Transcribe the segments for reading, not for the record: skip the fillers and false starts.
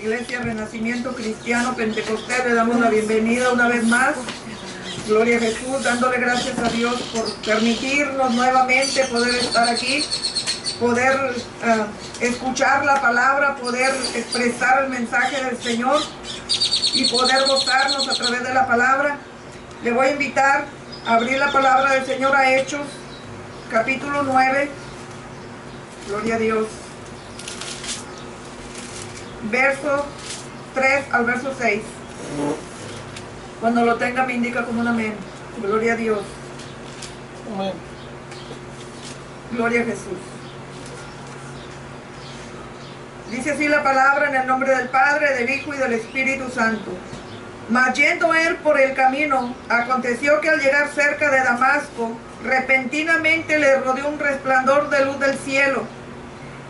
Iglesia Renacimiento Cristiano Pentecostés, le damos la bienvenida una vez más. Gloria a Jesús, dándole gracias a Dios por permitirnos nuevamente poder estar aquí, poder escuchar la palabra, poder expresar el mensaje del Señor y poder gozarnos a través de la palabra. Le voy a invitar a abrir la palabra del Señor a Hechos, capítulo 9. Gloria a Dios. Verso 3 al verso 6. Cuando lo tenga me indica como un amén. Gloria a Dios. Amén. Gloria a Jesús. Dice así la palabra en el nombre del Padre, del Hijo y del Espíritu Santo. Mas yendo él por el camino, aconteció que al llegar cerca de Damasco, repentinamente le rodeó un resplandor de luz del cielo.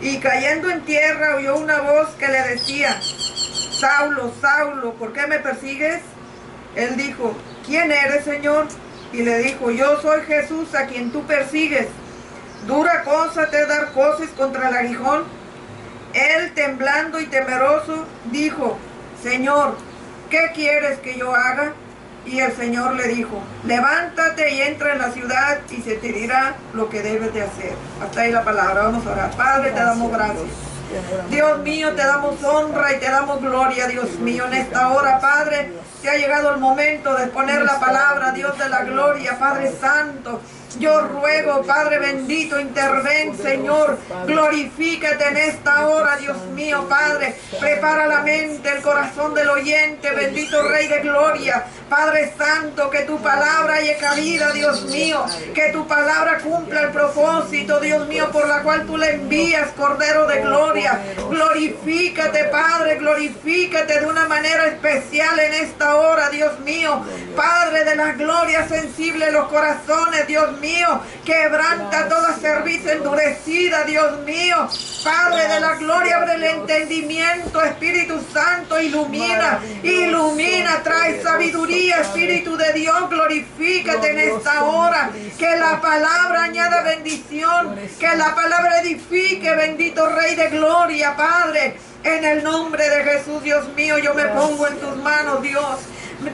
Y cayendo en tierra oyó una voz que le decía: Saulo, Saulo, ¿por qué me persigues? Él dijo: ¿quién eres, Señor? Y le dijo: yo soy Jesús a quien tú persigues. ¿Dura cosa te dar coces contra el aguijón? Él, temblando y temeroso, dijo: Señor, ¿qué quieres que yo haga? Y el Señor le dijo: levántate y entra en la ciudad y se te dirá lo que debes de hacer. Hasta ahí la palabra. Vamos a orar. Padre, te damos gracias. Dios mío, te damos honra y te damos gloria, Dios mío. En esta hora, Padre, te ha llegado el momento de exponer la palabra, Dios de la gloria, Padre Santo. Yo ruego, Padre bendito, interven, Señor, glorifícate en esta hora, Dios mío, Padre. Prepara la mente, el corazón del oyente, bendito Rey de gloria. Padre Santo, que tu palabra haya cabida, Dios mío, que tu palabra cumpla el propósito, Dios mío, por la cual tú le envías, Cordero de gloria. Glorifícate, Padre, glorifícate de una manera especial en esta hora, Dios mío. Padre de la gloria, sensible los corazones, Dios mío, quebranta toda cerviz endurecida, Dios mío. Padre de la gloria, abre el entendimiento, Espíritu Santo, ilumina, ilumina, trae sabiduría, Espíritu de Dios, glorifícate en esta hora, que la palabra añada bendición, que la palabra edifique, bendito Rey de gloria, Padre, en el nombre de Jesús, Dios mío, yo me pongo en tus manos, Dios,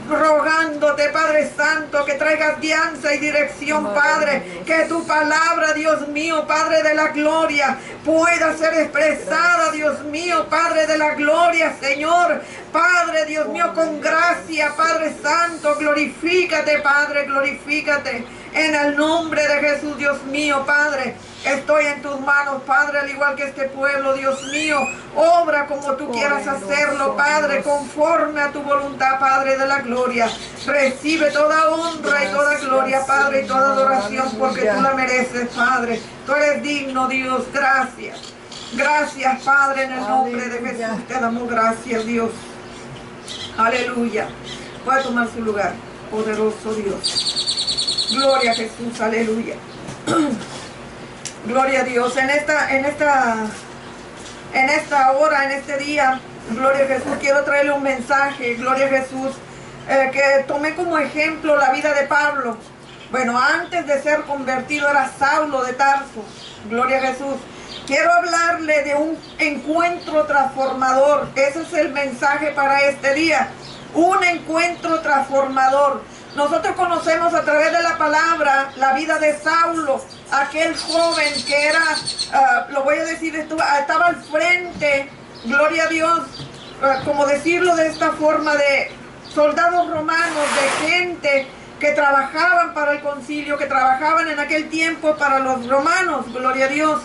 rogándote, Padre Santo, que traigas guianza y dirección, Padre, que tu palabra, Dios mío, Padre de la gloria, pueda ser expresada, Dios mío, Padre de la gloria, Señor, Padre, Dios mío, con gracia, Padre Santo, glorifícate, Padre, glorifícate, en el nombre de Jesús, Dios mío, Padre. Estoy en tus manos, Padre, al igual que este pueblo, Dios mío. Obra como tú quieras hacerlo, Padre, conforme a tu voluntad, Padre de la gloria. Recibe toda honra y toda gloria, Padre, y toda adoración, porque tú la mereces, Padre. Tú eres digno, Dios. Gracias. Gracias, Padre, en el nombre de Jesús. Te damos gracias, Dios. Aleluya. Puede tomar su lugar, poderoso Dios. Gloria a Jesús, aleluya. Gloria a Dios. En esta hora, en este día, gloria a Jesús, quiero traerle un mensaje, gloria a Jesús, que tomé como ejemplo la vida de Pablo. Bueno, antes de ser convertido era Saulo de Tarso, gloria a Jesús. Quiero hablarle de un encuentro transformador. Ese es el mensaje para este día. Un encuentro transformador. Nosotros conocemos a través de la palabra la vida de Saulo, aquel joven que era, lo voy a decir, estaba al frente, gloria a Dios, como decirlo de esta forma, de soldados romanos, de gente que trabajaban para el concilio, que trabajaban en aquel tiempo para los romanos, gloria a Dios.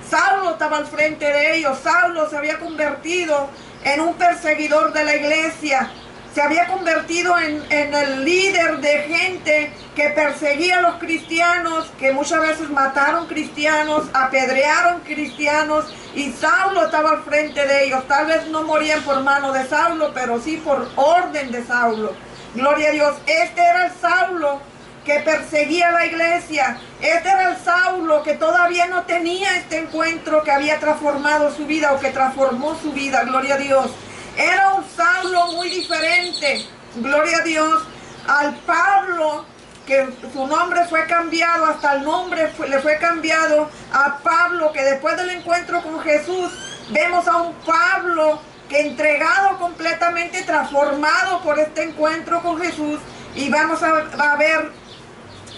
Saulo estaba al frente de ellos. Saulo se había convertido en un perseguidor de la iglesia. Se había convertido en el líder de gente que perseguía a los cristianos, que muchas veces mataron cristianos, apedrearon cristianos, y Saulo estaba al frente de ellos. Tal vez no morían por mano de Saulo, pero sí por orden de Saulo. Gloria a Dios. Este era el Saulo que perseguía a la iglesia. Este era el Saulo que todavía no tenía este encuentro que había transformado su vida, o que transformó su vida. Gloria a Dios. Era un Saulo muy diferente, gloria a Dios, al Pablo, que su nombre fue cambiado, hasta el nombre le fue cambiado a Pablo, que después del encuentro con Jesús, vemos a un Pablo que entregado completamente, transformado por este encuentro con Jesús. Y vamos a ver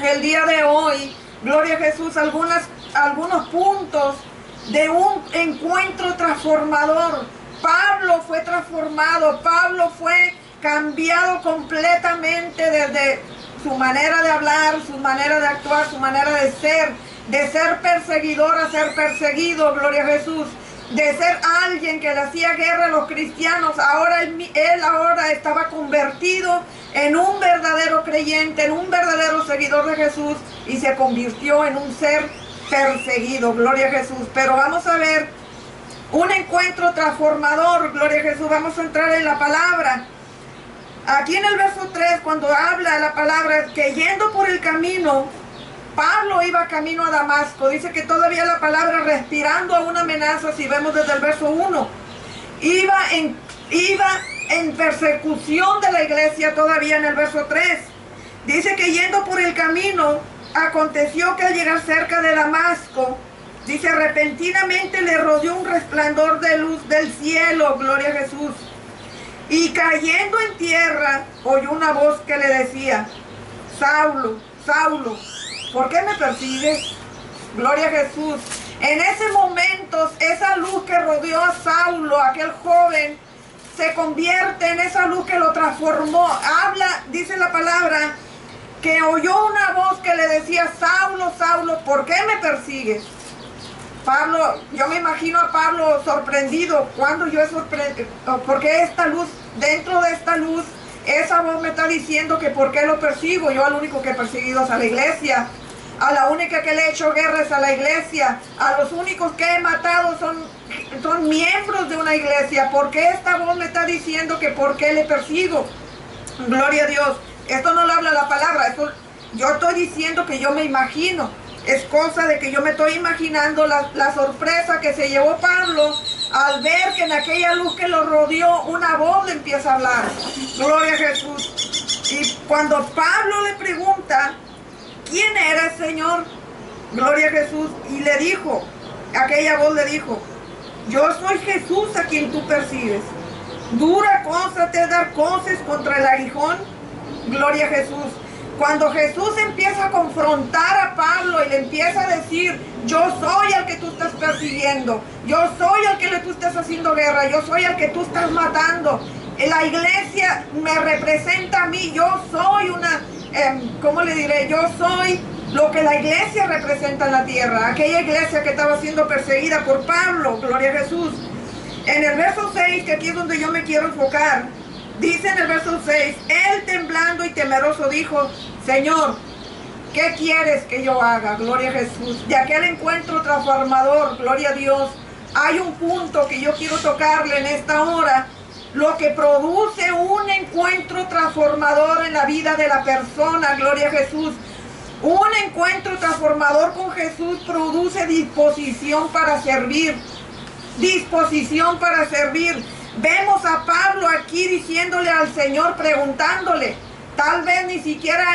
el día de hoy, gloria a Jesús, algunos puntos de un encuentro transformador. Pablo fue transformado, Pablo fue cambiado completamente desde su manera de hablar, su manera de actuar, su manera de ser perseguidor a ser perseguido, gloria a Jesús, de ser alguien que le hacía guerra a los cristianos. Ahora él ahora estaba convertido en un verdadero creyente, en un verdadero seguidor de Jesús, y se convirtió en un ser perseguido, gloria a Jesús. Pero vamos a ver un encuentro transformador, gloria a Jesús. Vamos a entrar en la palabra. Aquí en el verso 3, cuando habla la palabra, que yendo por el camino, Pablo iba camino a Damasco. Dice que todavía la palabra respirando a una amenaza, si vemos desde el verso 1. Iba en persecución de la iglesia todavía en el verso 3. Dice que yendo por el camino, aconteció que al llegar cerca de Damasco, dice, repentinamente le rodeó un resplandor de luz del cielo, gloria a Jesús. Y cayendo en tierra, oyó una voz que le decía, Saulo, Saulo, ¿por qué me persigues? Gloria a Jesús. En ese momento, esa luz que rodeó a Saulo, aquel joven, se convierte en esa luz que lo transformó. Habla, dice la palabra, que oyó una voz que le decía, Saulo, Saulo, ¿por qué me persigues? Pablo, yo me imagino a Pablo sorprendido, cuando yo he sorprendido, porque esta luz, dentro de esta luz, esa voz me está diciendo que por qué lo persigo. Yo al único que he perseguido es a la iglesia, a la única que le he hecho guerra es a la iglesia, a los únicos que he matado son miembros de una iglesia. ¿Por qué esta voz me está diciendo que por qué le persigo? Gloria a Dios. Esto no lo habla la palabra, esto yo estoy diciendo que yo me imagino. Es cosa de que yo me estoy imaginando la sorpresa que se llevó Pablo al ver que en aquella luz que lo rodeó una voz le empieza a hablar. Gloria a Jesús. Y cuando Pablo le pregunta, ¿quién era el Señor? Gloria a Jesús. Y le dijo, aquella voz le dijo, yo soy Jesús a quien tú persigues. Dura cosa te dar coces contra el aguijón. Gloria a Jesús. Cuando Jesús empieza a confrontar a Pablo y le empieza a decir, yo soy el que tú estás persiguiendo, yo soy el que tú estás haciendo guerra, yo soy el que tú estás matando, la iglesia me representa a mí, yo soy una, ¿cómo le diré? Yo soy lo que la iglesia representa en la tierra, aquella iglesia que estaba siendo perseguida por Pablo, gloria a Jesús. En el verso 6, que aquí es donde yo me quiero enfocar, dice en el verso 6, él temblando y temeroso dijo, Señor, ¿qué quieres que yo haga? Gloria a Jesús. De aquel encuentro transformador, gloria a Dios, hay un punto que yo quiero tocarle en esta hora, lo que produce un encuentro transformador en la vida de la persona, gloria a Jesús. Un encuentro transformador con Jesús produce disposición para servir, disposición para servir. Vemos a Pablo aquí diciéndole al Señor, preguntándole, tal vez ni siquiera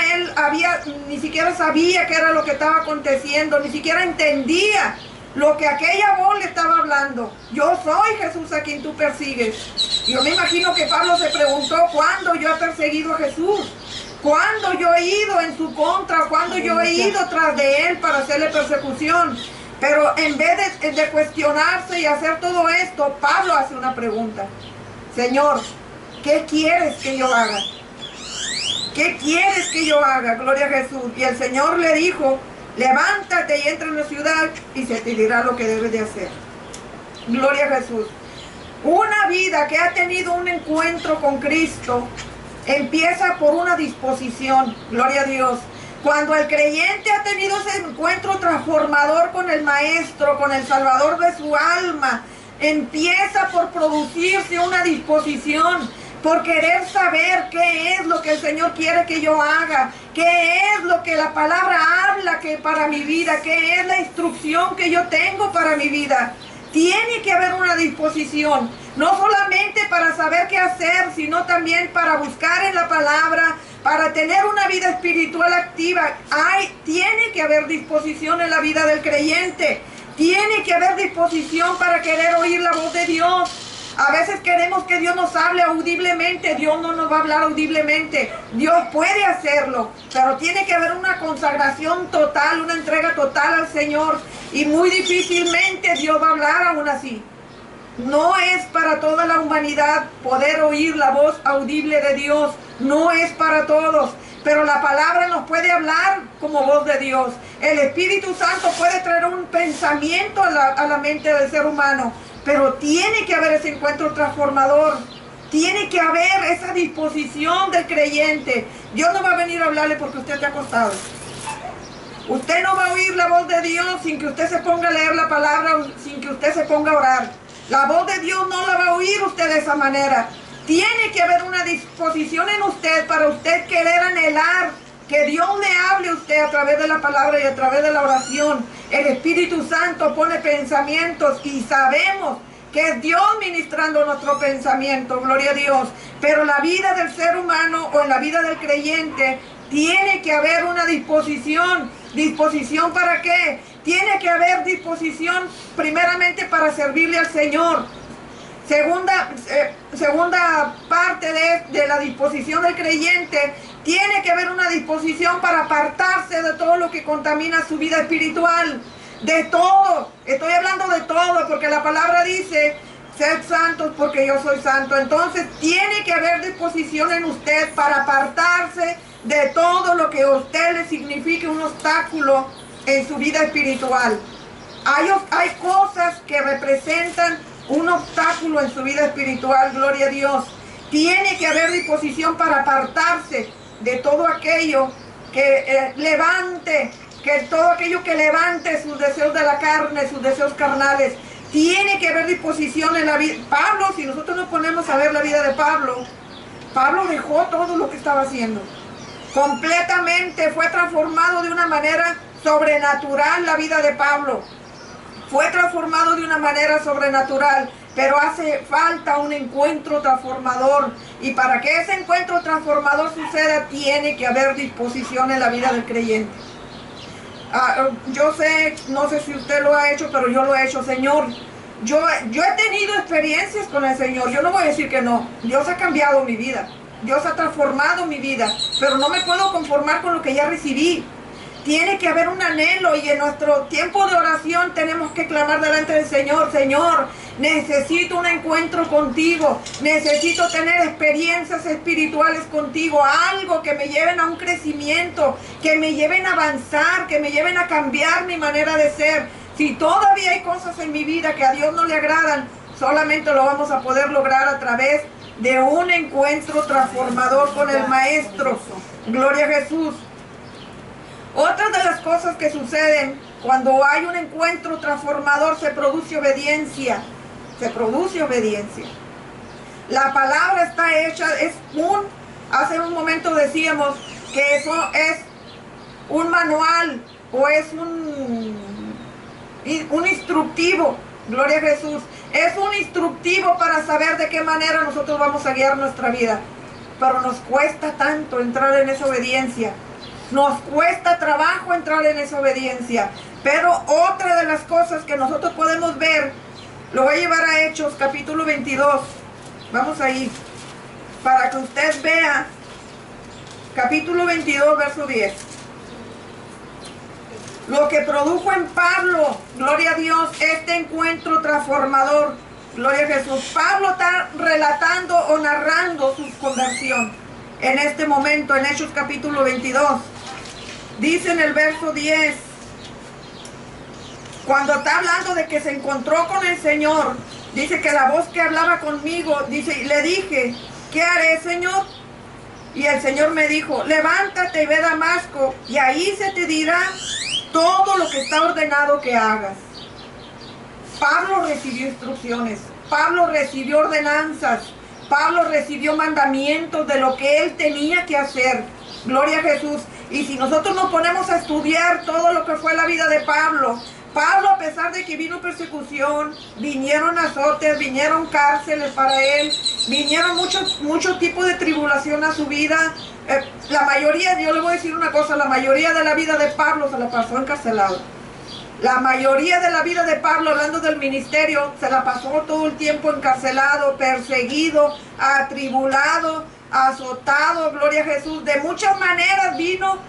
sabía qué era lo que estaba aconteciendo, ni siquiera entendía lo que aquella voz le estaba hablando. Yo soy Jesús a quien tú persigues. Yo me imagino que Pablo se preguntó, ¿cuándo yo he perseguido a Jesús? ¿Cuándo yo he ido en su contra? ¿Cuándo yo he ido tras de él para hacerle persecución? Pero en vez de cuestionarse y hacer todo esto, Pablo hace una pregunta. Señor, ¿qué quieres que yo haga? ¿Qué quieres que yo haga? Gloria a Jesús. Y el Señor le dijo, levántate y entra en la ciudad y se te dirá lo que debes de hacer. Gloria a Jesús. Una vida que ha tenido un encuentro con Cristo empieza por una disposición. Gloria a Dios. Cuando el creyente ha tenido ese encuentro transformador con el Maestro, con el Salvador de su alma, empieza por producirse una disposición, por querer saber qué es lo que el Señor quiere que yo haga, qué es lo que la palabra habla que para mi vida, qué es la instrucción que yo tengo para mi vida. Tiene que haber una disposición, no solamente para saber qué hacer, sino también para buscar en la palabra, para tener una vida espiritual activa. Tiene que haber disposición en la vida del creyente. Tiene que haber disposición para querer oír la voz de Dios. A veces queremos que Dios nos hable audiblemente. Dios no nos va a hablar audiblemente. Dios puede hacerlo, pero tiene que haber una consagración total, una entrega total al Señor. Y muy difícilmente Dios va a hablar aún así. No es para toda la humanidad poder oír la voz audible de Dios. No es para todos. Pero la palabra nos puede hablar como voz de Dios. El Espíritu Santo puede traer un pensamiento a la mente del ser humano. Pero tiene que haber ese encuentro transformador. Tiene que haber esa disposición del creyente. Dios no va a venir a hablarle porque usted esté acostado. Usted no va a oír la voz de Dios sin que usted se ponga a leer la palabra, sin que usted se ponga a orar. La voz de Dios no la va a oír usted de esa manera. Tiene que haber una disposición en usted para usted querer anhelar que Dios le hable a usted a través de la palabra y a través de la oración. El Espíritu Santo pone pensamientos y sabemos que es Dios ministrando nuestro pensamiento, gloria a Dios. Pero la vida del ser humano o en la vida del creyente tiene que haber una disposición. ¿Disposición para qué? Tiene que haber disposición primeramente para servirle al Señor. Segunda parte de la disposición del creyente, tiene que haber una disposición para apartarse de todo lo que contamina su vida espiritual. De todo, estoy hablando de todo, porque la palabra dice, sed santos porque yo soy santo. Entonces tiene que haber disposición en usted para apartarse de todo lo que a usted le signifique un obstáculo en su vida espiritual. Hay cosas que representan un obstáculo en su vida espiritual, gloria a Dios. Tiene que haber disposición para apartarse de todo aquello que todo aquello que levante sus deseos de la carne, sus deseos carnales. Tiene que haber disposición en la vida. Pablo, si nosotros nos ponemos a ver la vida de Pablo, Pablo dejó todo lo que estaba haciendo. Completamente fue transformado de una manera sobrenatural la vida de Pablo. Fue transformado de una manera sobrenatural, pero hace falta un encuentro transformador. Y para que ese encuentro transformador suceda, tiene que haber disposición en la vida del creyente. Yo sé, no sé si usted lo ha hecho, pero yo lo he hecho, Señor. Yo he tenido experiencias con el Señor, yo no voy a decir que no. Dios ha cambiado mi vida, Dios ha transformado mi vida, pero no me puedo conformar con lo que ya recibí. Tiene que haber un anhelo y en nuestro tiempo de oración tenemos que clamar delante del Señor. Señor, necesito un encuentro contigo, necesito tener experiencias espirituales contigo, algo que me lleven a un crecimiento, que me lleven a avanzar, que me lleven a cambiar mi manera de ser. Si todavía hay cosas en mi vida que a Dios no le agradan, solamente lo vamos a poder lograr a través de un encuentro transformador con el Maestro. Gloria a Jesús. Otra de las cosas que suceden cuando hay un encuentro transformador, se produce obediencia. Se produce obediencia. La palabra está hecha, hace un momento decíamos que eso es un manual o es un instructivo. Gloria a Jesús. Es un instructivo para saber de qué manera nosotros vamos a guiar nuestra vida. Pero nos cuesta tanto entrar en esa obediencia. Nos cuesta trabajo entrar en esa obediencia. Pero otra de las cosas que nosotros podemos ver, lo voy a llevar a Hechos capítulo 22. Vamos ahí, para que usted vea. Capítulo 22, verso 10. Lo que produjo en Pablo, gloria a Dios, este encuentro transformador. Gloria a Jesús. Pablo está relatando o narrando su conversión en este momento, en Hechos capítulo 22. Dice en el verso 10, cuando está hablando de que se encontró con el Señor, dice que la voz que hablaba conmigo, dice, le dije, ¿qué haré, Señor? Y el Señor me dijo, levántate y ve a Damasco, y ahí se te dirá todo lo que está ordenado que hagas. Pablo recibió instrucciones, Pablo recibió ordenanzas, Pablo recibió mandamientos de lo que él tenía que hacer. Gloria a Jesús. Y si nosotros nos ponemos a estudiar todo lo que fue la vida de Pablo, a pesar de que vino persecución, vinieron azotes, vinieron cárceles para él, vinieron muchos tipos de tribulación a su vida. La mayoría, yo le voy a decir una cosa, la mayoría de la vida de Pablo se la pasó encarcelado. La mayoría de la vida de Pablo, hablando del ministerio, se la pasó todo el tiempo encarcelado, perseguido, atribulado, azotado, gloria a Jesús. De muchas maneras vino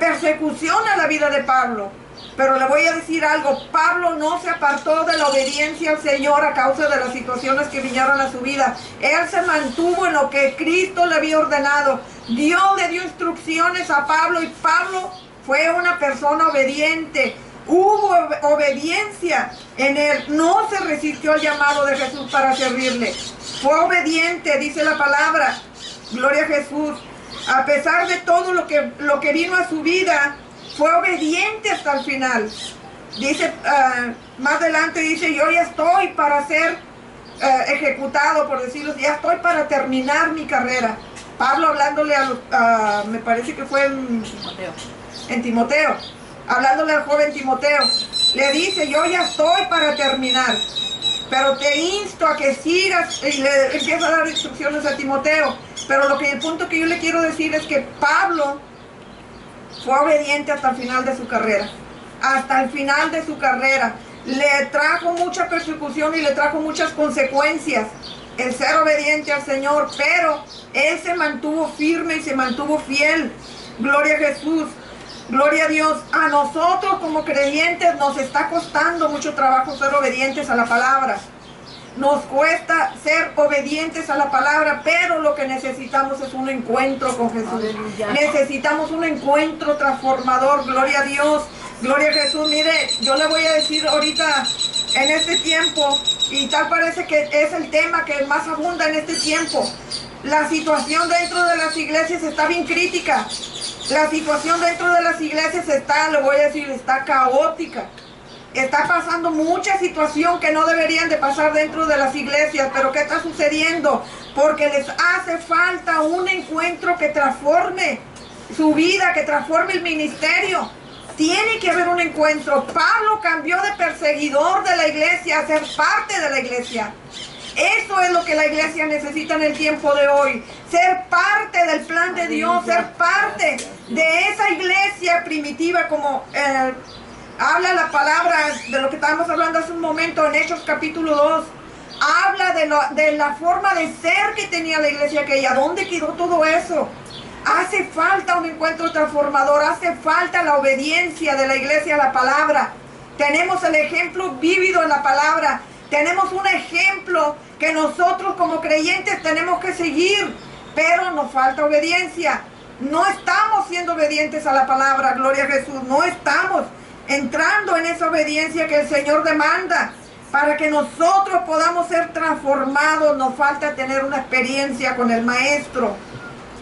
persecución a la vida de Pablo. Pero le voy a decir algo, Pablo no se apartó de la obediencia al Señor a causa de las situaciones que vinieron a su vida. Él se mantuvo en lo que Cristo le había ordenado. Dios le dio instrucciones a Pablo y Pablo fue una persona obediente. Hubo obediencia en él, no se resistió al llamado de Jesús para servirle. Fue obediente, dice la palabra, gloria a Jesús. A pesar de todo lo que vino a su vida, fue obediente hasta el final. Dice, más adelante dice, yo ya estoy para ser ejecutado, por decirlo, ya estoy para terminar mi carrera. Pablo hablándole me parece que fue en Timoteo, hablándole al joven Timoteo, le dice, yo ya estoy para terminar, pero te insto a que sigas, y le empieza a dar instrucciones a Timoteo. Pero el punto que yo le quiero decir es que Pablo fue obediente hasta el final de su carrera. Hasta el final de su carrera. Le trajo mucha persecución y le trajo muchas consecuencias el ser obediente al Señor, pero él se mantuvo firme y se mantuvo fiel. Gloria a Jesús. Gloria a Dios. A nosotros como creyentes nos está costando mucho trabajo ser obedientes a la palabra. Nos cuesta ser obedientes a la palabra, pero lo que necesitamos es un encuentro con Jesús. Aleluya. Necesitamos un encuentro transformador. Gloria a Dios. Gloria a Jesús. Mire, yo le voy a decir ahorita, en este tiempo, y tal parece que es el tema que más abunda en este tiempo, la situación dentro de las iglesias está bien crítica. La situación dentro de las iglesias está, le voy a decir, está caótica. Está pasando mucha situación que no deberían de pasar dentro de las iglesias. Pero ¿qué está sucediendo? Porque les hace falta un encuentro que transforme su vida, que transforme el ministerio. Tiene que haber un encuentro. Pablo cambió de perseguidor de la iglesia a ser parte de la iglesia. Eso es lo que la iglesia necesita en el tiempo de hoy. Ser parte del plan de Dios, ser parte de esa iglesia primitiva, como habla la palabra de lo que estábamos hablando hace un momento en Hechos capítulo 2. Habla de la forma de ser que tenía la iglesia aquella. ¿Dónde quedó todo eso? Hace falta un encuentro transformador, hace falta la obediencia de la iglesia a la palabra. Tenemos el ejemplo vívido en la palabra. Tenemos un ejemplo que nosotros como creyentes tenemos que seguir, pero nos falta obediencia. No estamos siendo obedientes a la palabra, gloria a Jesús. No estamos entrando en esa obediencia que el Señor demanda. Para que nosotros podamos ser transformados, nos falta tener una experiencia con el Maestro.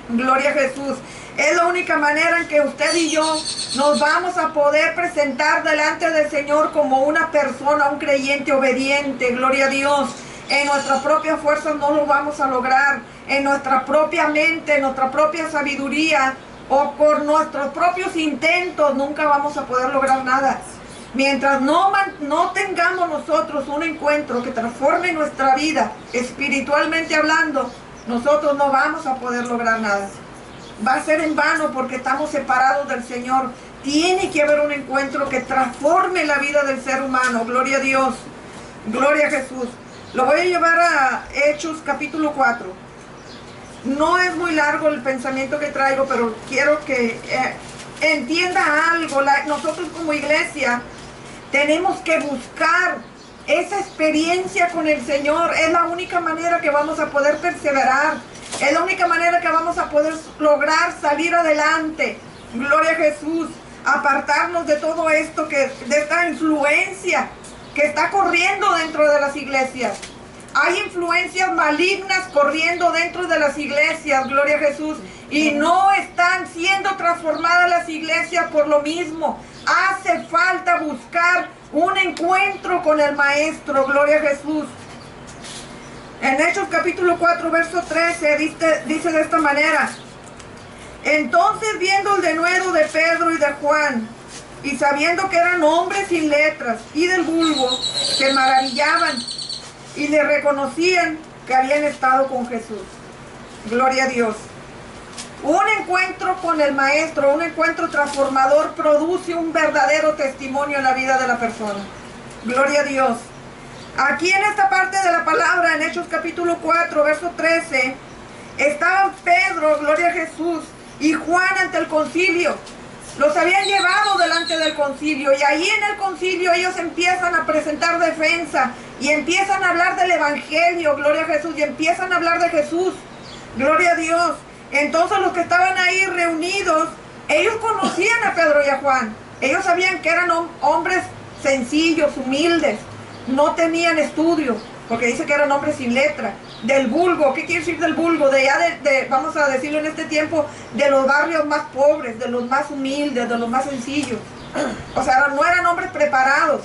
Gloria a Jesús. Es la única manera en que usted y yo nos vamos a poder presentar delante del Señor como una persona, un creyente obediente. Gloria a Dios. En nuestras propias fuerzas no lo vamos a lograr. En nuestra propia mente, en nuestra propia sabiduría o por nuestros propios intentos nunca vamos a poder lograr nada. Mientras no tengamos nosotros un encuentro que transforme nuestra vida, espiritualmente hablando, nosotros no vamos a poder lograr nada. Va a ser en vano porque estamos separados del Señor. Tiene que haber un encuentro que transforme la vida del ser humano. Gloria a Dios. Gloria a Jesús. Lo voy a llevar a Hechos capítulo 4. No es muy largo el pensamiento que traigo, pero quiero que entienda algo. Nosotros como iglesia tenemos que buscar esa experiencia con el Señor. Es la única manera que vamos a poder perseverar. Es la única manera que vamos a poder lograr salir adelante. Gloria a Jesús. Apartarnos de todo esto, de esta influencia que está corriendo dentro de las iglesias. Hay influencias malignas corriendo dentro de las iglesias. Gloria a Jesús. Y no están siendo transformadas las iglesias por lo mismo. Hace falta buscar un encuentro con el Maestro. Gloria a Jesús. En Hechos capítulo 4, verso 13, dice de esta manera: entonces, viendo el denuedo de Pedro y de Juan, y sabiendo que eran hombres sin letras y del vulgo, se maravillaban y le reconocían que habían estado con Jesús. Gloria a Dios. Un encuentro con el Maestro, un encuentro transformador, produce un verdadero testimonio en la vida de la persona. Gloria a Dios. Aquí en esta parte de la palabra, en Hechos capítulo 4, verso 13, estaba Pedro, gloria a Jesús, y Juan ante el concilio. Los habían llevado delante del concilio, y ahí en el concilio ellos empiezan a presentar defensa y empiezan a hablar del evangelio, gloria a Jesús, y empiezan a hablar de Jesús, gloria a Dios. Entonces los que estaban ahí reunidos, ellos conocían a Pedro y a Juan. Ellos sabían que eran hombres sencillos, humildes, no tenían estudio, porque dice que eran hombres sin letra. Del vulgo, ¿qué quiere decir del vulgo? Vamos a decirlo en este tiempo, de los barrios más pobres, de los más humildes, de los más sencillos. O sea, no eran hombres preparados,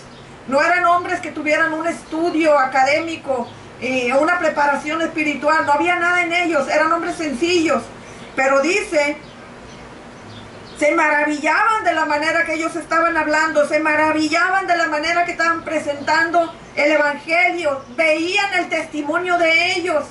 no eran hombres que tuvieran un estudio académico, una preparación espiritual, no había nada en ellos, eran hombres sencillos. Pero dice, se maravillaban de la manera que ellos estaban hablando, se maravillaban de la manera que estaban presentando el evangelio, veían el testimonio de ellos.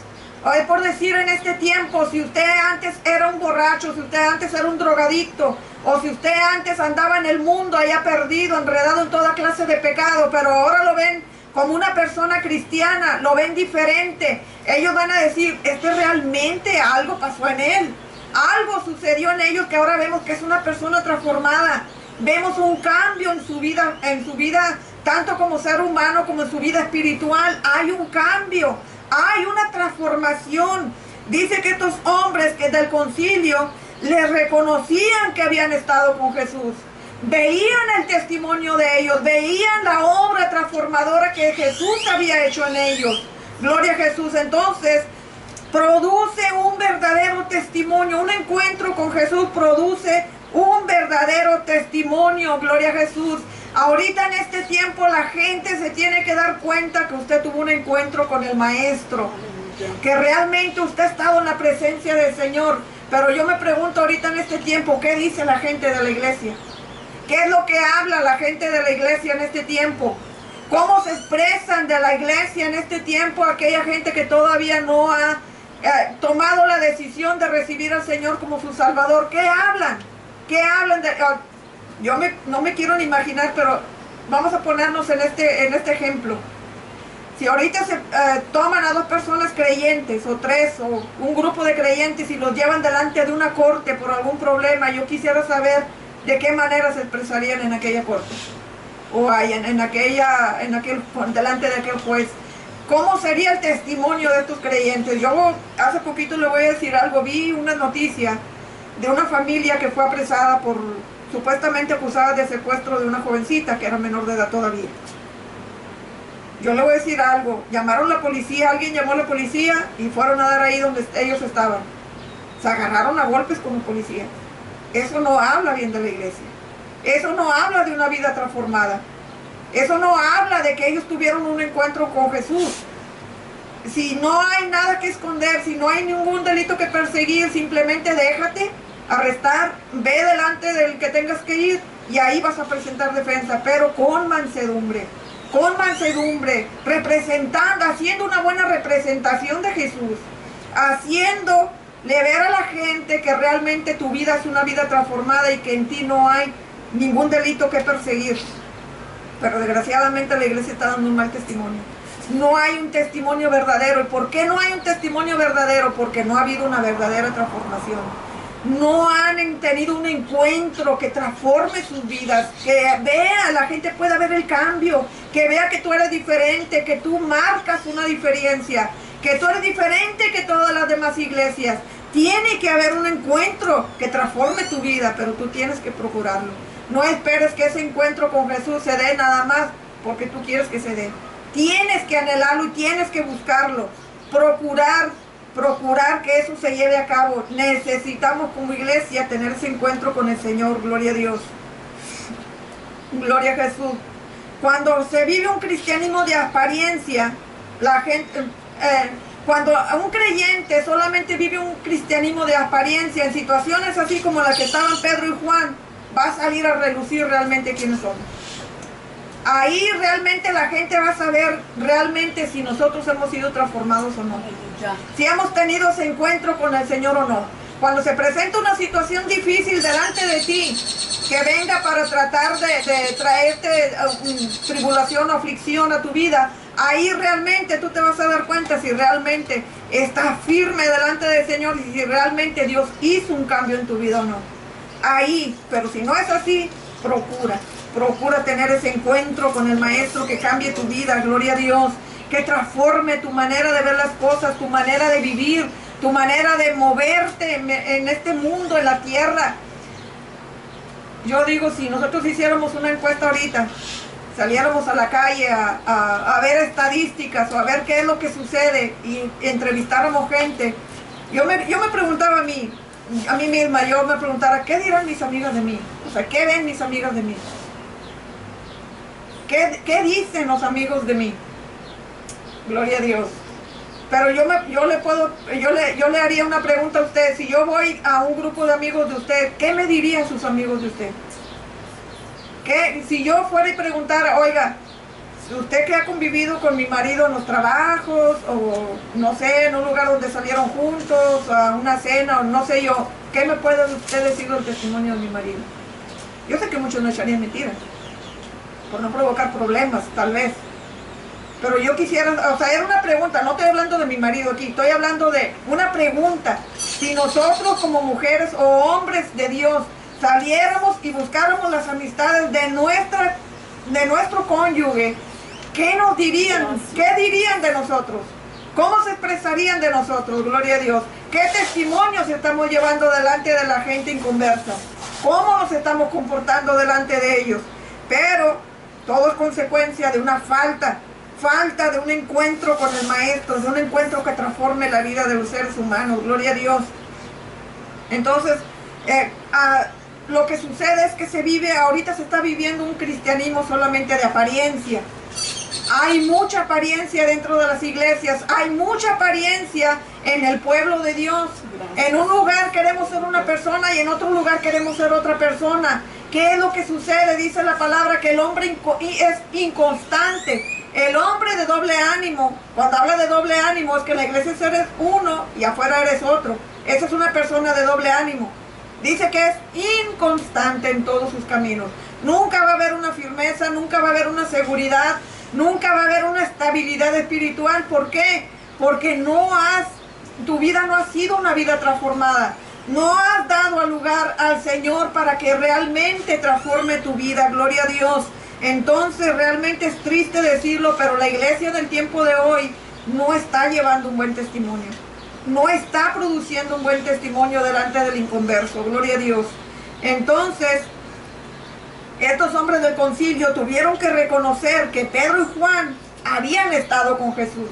Hoy, por decir, en este tiempo, si usted antes era un borracho, si usted antes era un drogadicto, o si usted antes andaba en el mundo allá perdido, enredado en toda clase de pecado, pero ahora lo ven como una persona cristiana, lo ven diferente, ellos van a decir, realmente algo pasó en él, algo sucedió en ellos que ahora vemos que es una persona transformada. Vemos un cambio en su vida, tanto como ser humano como en su vida espiritual. Hay un cambio, hay una transformación. Dice que estos hombres que del concilio les reconocían que habían estado con Jesús. Veían el testimonio de ellos, veían la obra transformadora que Jesús había hecho en ellos. Gloria a Jesús. Entonces, produce un verdadero testimonio. Un encuentro con Jesús produce un verdadero testimonio. Gloria a Jesús. Ahorita en este tiempo la gente se tiene que dar cuenta que usted tuvo un encuentro con el Maestro, que realmente usted ha estado en la presencia del Señor. Pero yo me pregunto ahorita en este tiempo, ¿qué dice la gente de la iglesia? ¿Qué es lo que habla la gente de la iglesia en este tiempo? ¿Cómo se expresan de la iglesia en este tiempo aquella gente que todavía no ha tomado la decisión de recibir al Señor como su Salvador? ¿Qué hablan? ¿Qué hablan? No me quiero ni imaginar, pero vamos a ponernos en este ejemplo. Si ahorita se toman a dos personas creyentes, o tres, o un grupo de creyentes y los llevan delante de una corte por algún problema, yo quisiera saber de qué manera se expresarían en aquella corte, o delante de aquel juez. ¿Cómo sería el testimonio de estos creyentes? Yo hace poquito le voy a decir algo, vi una noticia de una familia que fue apresada por, supuestamente acusada de secuestro de una jovencita que era menor de edad todavía. Yo le voy a decir algo, llamaron a la policía, alguien llamó a la policía y fueron a dar ahí donde ellos estaban. Se agarraron a golpes como policía. Eso no habla bien de la iglesia. Eso no habla de una vida transformada. Eso no habla de que ellos tuvieron un encuentro con Jesús. Si no hay nada que esconder, si no hay ningún delito que perseguir, simplemente déjate arrestar, ve delante del que tengas que ir y ahí vas a presentar defensa, pero con mansedumbre, representando, haciendo una buena representación de Jesús, haciéndole ver a la gente que realmente tu vida es una vida transformada y que en ti no hay ningún delito que perseguir. Pero desgraciadamente la iglesia está dando un mal testimonio. No hay un testimonio verdadero. ¿Y por qué no hay un testimonio verdadero? Porque no ha habido una verdadera transformación. No han tenido un encuentro que transforme sus vidas, que vea, la gente pueda ver el cambio, que vea que tú eres diferente, que tú marcas una diferencia, que tú eres diferente que todas las demás iglesias. Tiene que haber un encuentro que transforme tu vida, pero tú tienes que procurarlo. No esperes que ese encuentro con Jesús se dé nada más porque tú quieres que se dé. Tienes que anhelarlo y tienes que buscarlo. Procurar que eso se lleve a cabo. Necesitamos como iglesia tener ese encuentro con el Señor. Gloria a Dios. Gloria a Jesús. Cuando se vive un cristianismo de apariencia, la gente... cuando un creyente solamente vive un cristianismo de apariencia en situaciones así como las que estaban Pedro y Juan, va a salir a relucir realmente quiénes somos. Ahí realmente la gente va a saber realmente si nosotros hemos sido transformados o no. Si hemos tenido ese encuentro con el Señor o no. Cuando se presenta una situación difícil delante de ti, que venga para tratar de traerte tribulación o aflicción a tu vida, ahí realmente tú te vas a dar cuenta si realmente estás firme delante del Señor y si realmente Dios hizo un cambio en tu vida o no. Ahí, pero si no es así, procura tener ese encuentro con el Maestro que cambie tu vida, gloria a Dios, que transforme tu manera de ver las cosas, tu manera de vivir, tu manera de moverte en este mundo, en la tierra. Yo digo, si nosotros hiciéramos una encuesta ahorita, saliéramos a la calle a ver estadísticas o a ver qué es lo que sucede y entrevistáramos gente, yo me preguntaba a mí misma, yo me preguntara, ¿qué dirán mis amigas de mí? O sea, ¿qué ven mis amigas de mí? ¿Qué dicen los amigos de mí? Gloria a Dios. Pero yo le haría una pregunta a usted. Si yo voy a un grupo de amigos de usted, ¿qué me dirían sus amigos de usted? Si yo fuera y preguntara, oiga, usted que ha convivido con mi marido en los trabajos, o no sé, en un lugar donde salieron juntos, a una cena, o no sé yo, ¿qué me puede usted decir del testimonio de mi marido? Yo sé que muchos no echarían mentiras, por no provocar problemas, tal vez. Pero yo quisiera, o sea, era una pregunta, no estoy hablando de mi marido aquí, estoy hablando de una pregunta. Si nosotros como mujeres o hombres de Dios saliéramos y buscáramos las amistades de nuestro cónyuge, ¿qué nos dirían? ¿Qué dirían de nosotros? ¿Cómo se expresarían de nosotros? Gloria a Dios. ¿Qué testimonios estamos llevando delante de la gente inconversa? ¿Cómo nos estamos comportando delante de ellos? Pero todo es consecuencia de una falta de un encuentro con el Maestro, de un encuentro que transforme la vida de los seres humanos, gloria a Dios. Entonces, lo que sucede es que ahorita se está viviendo un cristianismo solamente de apariencia. Hay mucha apariencia dentro de las iglesias, hay mucha apariencia en el pueblo de Dios. En un lugar queremos ser una persona y en otro lugar queremos ser otra persona. ¿Qué es lo que sucede? Dice la palabra que el hombre es inconstante. El hombre de doble ánimo, cuando habla de doble ánimo, es que en la iglesia eres uno y afuera eres otro. Esa es una persona de doble ánimo. Dice que es inconstante en todos sus caminos. Nunca va a haber una firmeza, nunca va a haber una seguridad, nunca va a haber una estabilidad espiritual. ¿Por qué? Porque tu vida no ha sido una vida transformada. No has dado lugar al Señor para que realmente transforme tu vida. Gloria a Dios. Entonces realmente es triste decirlo, pero la iglesia del tiempo de hoy no está llevando un buen testimonio. No está produciendo un buen testimonio delante del inconverso. Gloria a Dios. Entonces, estos hombres del concilio tuvieron que reconocer que Pedro y Juan habían estado con Jesús.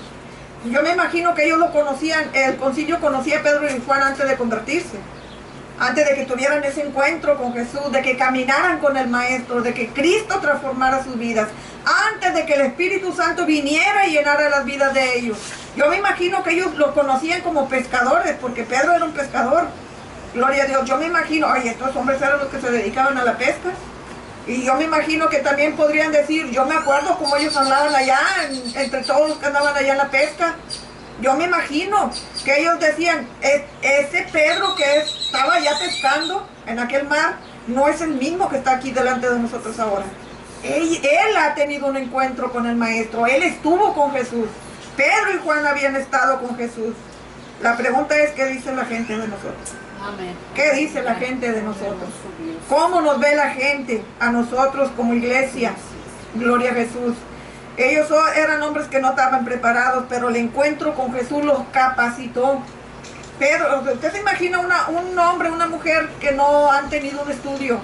Yo me imagino que ellos lo conocían, el concilio conocía a Pedro y Juan antes de convertirse. Antes de que tuvieran ese encuentro con Jesús, de que caminaran con el Maestro, de que Cristo transformara sus vidas, antes de que el Espíritu Santo viniera y llenara las vidas de ellos. Yo me imagino que ellos lo conocían como pescadores, porque Pedro era un pescador. Gloria a Dios. Yo me imagino, estos hombres eran los que se dedicaban a la pesca. Y yo me imagino que también podrían decir, yo me acuerdo cómo ellos hablaban allá, entre todos los que andaban allá en la pesca. Yo me imagino que ellos decían, ese Pedro que estaba allá pescando en aquel mar, no es el mismo que está aquí delante de nosotros ahora. Él ha tenido un encuentro con el Maestro, él estuvo con Jesús. Pedro y Juan habían estado con Jesús. La pregunta es, ¿qué dice la gente de nosotros? Amén. ¿Qué dice la gente de nosotros? ¿Cómo nos ve la gente a nosotros como iglesia? Gloria a Jesús. Ellos eran hombres que no estaban preparados, pero el encuentro con Jesús los capacitó. Pedro, ¿usted se imagina un hombre, una mujer que no han tenido un estudio?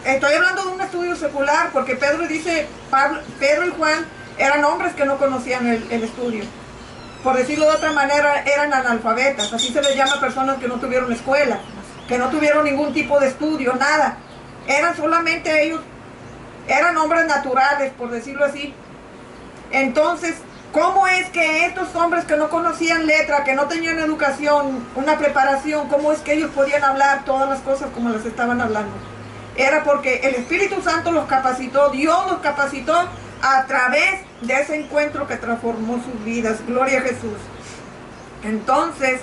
Estoy hablando de un estudio secular, porque Pedro y Juan eran hombres que no conocían el estudio. Por decirlo de otra manera, eran analfabetas. Así se les llama a personas que no tuvieron escuela, que no tuvieron ningún tipo de estudio, nada. Eran hombres naturales, por decirlo así. Entonces, ¿cómo es que estos hombres que no conocían letra, que no tenían educación, una preparación, cómo es que ellos podían hablar todas las cosas como las estaban hablando? Era porque el Espíritu Santo los capacitó, Dios los capacitó a través de ese encuentro que transformó sus vidas. Gloria a Jesús. Entonces,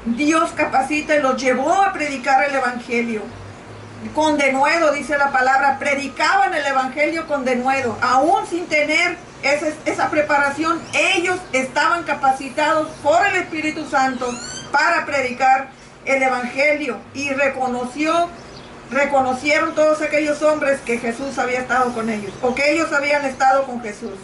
Dios capacita y los llevó a predicar el evangelio. Con denuedo, dice la palabra, predicaban el evangelio con denuedo, aún sin tener esa preparación. Ellos estaban capacitados por el Espíritu Santo para predicar el evangelio, y reconocieron todos aquellos hombres que Jesús había estado con ellos, o que ellos habían estado con Jesús.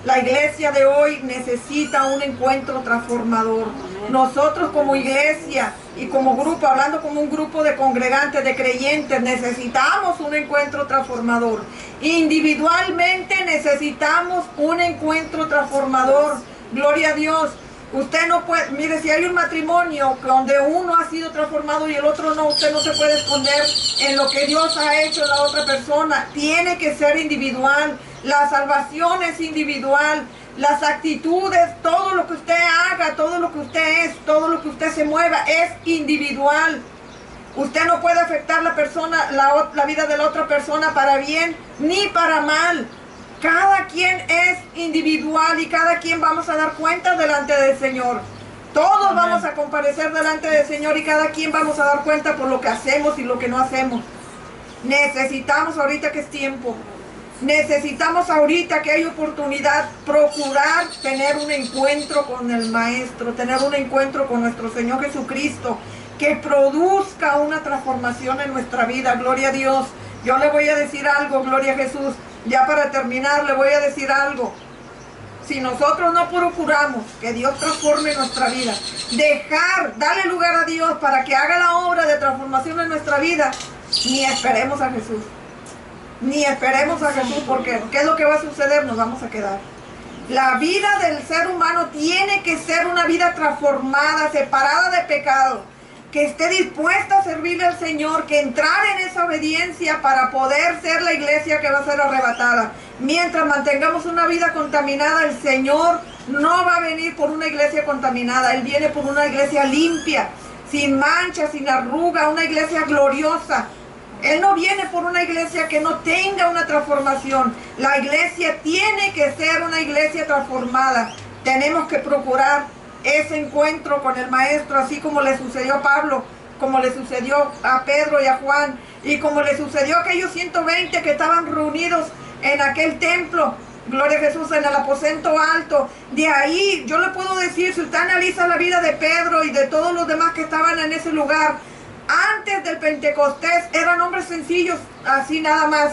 La iglesia de hoy necesita un encuentro transformador. Nosotros como iglesia y como grupo, hablando como un grupo de congregantes, de creyentes, necesitamos un encuentro transformador. Individualmente necesitamos un encuentro transformador. Gloria a Dios. Usted no puede, mire, si hay un matrimonio donde uno ha sido transformado y el otro no, usted no se puede esconder en lo que Dios ha hecho en la otra persona. Tiene que ser individual. La salvación es individual. Las actitudes, todo lo que usted haga, todo lo que usted es, todo lo que usted se mueva, es individual. Usted no puede afectar la vida de la otra persona para bien ni para mal. Cada quien es individual y cada quien vamos a dar cuenta delante del Señor. Todos vamos a comparecer delante del Señor y cada quien vamos a dar cuenta por lo que hacemos y lo que no hacemos. Necesitamos ahorita que es tiempo. Necesitamos ahorita que hay oportunidad procurar tener un encuentro con el Maestro, tener un encuentro con nuestro Señor Jesucristo, que produzca una transformación en nuestra vida. Gloria a Dios. Yo le voy a decir algo, gloria a Jesús. Ya para terminar, le voy a decir algo. Si nosotros no procuramos que Dios transforme nuestra vida, darle lugar a Dios para que haga la obra de transformación en nuestra vida, ni esperemos a Jesús. Ni esperemos a Jesús, porque ¿qué es lo que va a suceder? Nos vamos a quedar. La vida del ser humano tiene que ser una vida transformada, separada de pecado, que esté dispuesta a servirle al Señor, que entrar en esa obediencia para poder ser la iglesia que va a ser arrebatada. Mientras mantengamos una vida contaminada, el Señor no va a venir por una iglesia contaminada. Él viene por una iglesia limpia, sin mancha, sin arruga, una iglesia gloriosa. Él no viene por una iglesia que no tenga una transformación. La iglesia tiene que ser una iglesia transformada. Tenemos que procurar ese encuentro con el Maestro, así como le sucedió a Pablo, como le sucedió a Pedro y a Juan, y como le sucedió a aquellos 120 que estaban reunidos en aquel templo. Gloria a Jesús, en el aposento alto. De ahí, yo le puedo decir, si usted analiza la vida de Pedro y de todos los demás que estaban en ese lugar, antes del Pentecostés eran hombres sencillos, así nada más.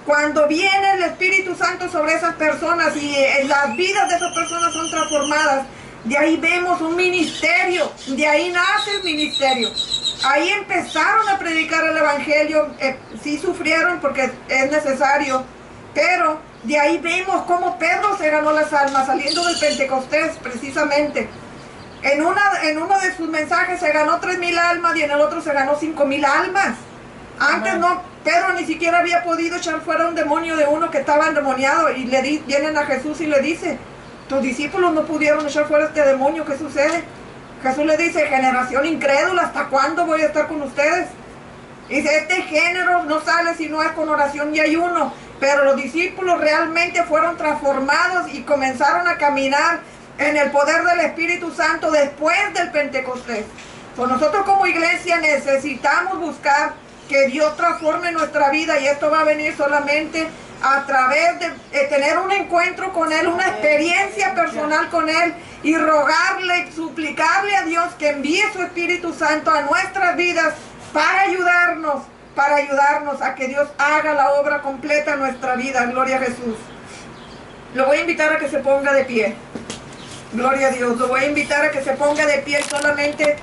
Cuando viene el Espíritu Santo sobre esas personas y las vidas de esas personas son transformadas, de ahí vemos un ministerio, de ahí nace el ministerio. Ahí empezaron a predicar el Evangelio, sí sufrieron porque es necesario, pero de ahí vemos cómo Pedro se ganó las almas saliendo del Pentecostés precisamente. En uno de sus mensajes se ganó 3,000 almas y en el otro se ganó 5,000 almas. Antes no, Pedro ni siquiera había podido echar fuera un demonio de uno que estaba endemoniado, y vienen a Jesús y le dice: tus discípulos no pudieron echar fuera este demonio, ¿qué sucede? Jesús le dice: generación incrédula, ¿hasta cuándo voy a estar con ustedes? Dice: este género no sale si no es con oración y ayuno. Pero los discípulos realmente fueron transformados y comenzaron a caminar en el poder del Espíritu Santo después del Pentecostés. Pues nosotros como iglesia necesitamos buscar que Dios transforme nuestra vida, y esto va a venir solamente a través de tener un encuentro con Él, una experiencia personal con Él, y rogarle, suplicarle a Dios que envíe su Espíritu Santo a nuestras vidas para ayudarnos a que Dios haga la obra completa en nuestra vida. Gloria a Jesús. Lo voy a invitar a que se ponga de pie. Gloria a Dios. Lo voy a invitar a que se ponga de pie solamente.